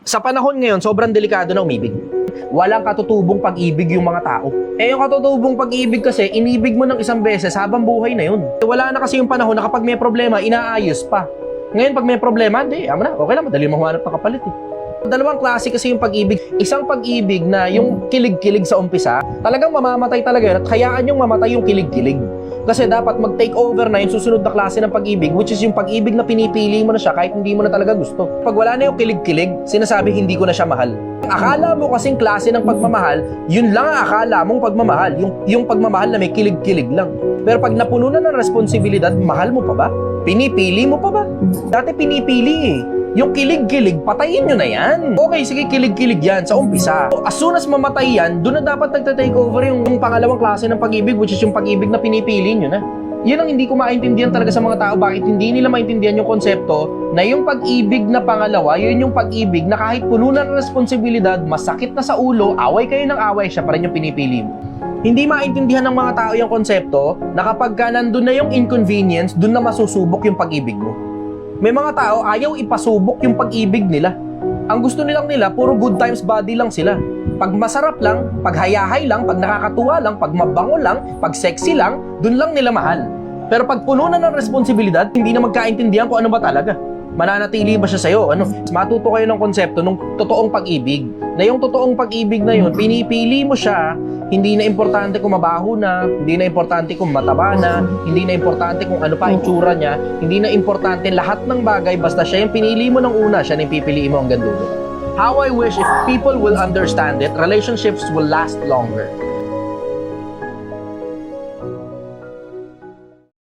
Sa panahon ngayon, sobrang delikado na umibig. Walang katutubong pag-ibig yung mga tao. Eh yung katutubong pag-ibig kasi, inibig mo ng isang beses habang buhay na yun. Wala na kasi yung panahon na kapag may problema, inaayos pa. Ngayon pag may problema, hindi, ama na, okay lang, madali mahuhanap ng kapalit eh. Dalawang klase kasi yung pag-ibig. Isang pag-ibig na yung kilig-kilig sa umpisa, talagang mamamatay talaga yun at hayaan yung mamatay yung kilig-kilig. Kasi dapat mag-take over na yung susunod na klase ng pag-ibig, which is yung pag-ibig na pinipili mo na siya kahit hindi mo na talaga gusto. Pag wala na yung kilig-kilig, sinasabi hindi ko na siya mahal. Akala mo kasing klase ng pagmamahal, yun lang ang akala mong pagmamahal, yung pagmamahal na may kilig-kilig lang. Pero pag napuno na ng responsibilidad, mahal mo pa ba? Pinipili mo pa ba? Dati pinipili eh. Yung kilig-kilig, patayin nyo na yan. Okay, sige, kilig-kilig yan sa umpisa. So, as soon as mamatay yan, doon na dapat nagta-take over yung pangalawang klase ng pag-ibig, which is yung pag-ibig na pinipili nyo na. Yun ang hindi ko maintindihan talaga sa mga tao. Bakit hindi nila maintindihan yung konsepto na yung pag-ibig na pangalawa, yun yung pag-ibig na kahit puno na ng responsibilidad, masakit na sa ulo, away kayo ng away, siya pa rin yung pinipili mo. Hindi maintindihan ng mga tao yung konsepto na kapag ka nandun na yung inconvenience, dun na masusubok yung pag-ibig mo. May mga tao ayaw ipasubok yung pag-ibig nila. Ang gusto nilang nila, puro good times body lang sila. Pag masarap lang, pag hayahay lang, pag nakakatuwa lang, pag mabango lang, pag sexy lang, dun lang nila mahal. Pero pag puno na ng responsibilidad, hindi na magkaintindihan kung ano ba talaga. Mananatili ba siya sa'yo? Matuto kayo ng konsepto ng totoong pag-ibig. Na yung totoong pag-ibig na yun, pinipili mo siya, hindi na importante kung mabaho na, hindi na importante kung mataba na, hindi na importante kung ano pa ang itsura niya, hindi na importante lahat ng bagay, basta siya yung pinili mo ng una, siya na yung pipiliin mo hanggang dulo. How I wish if people will understand it, relationships will last longer.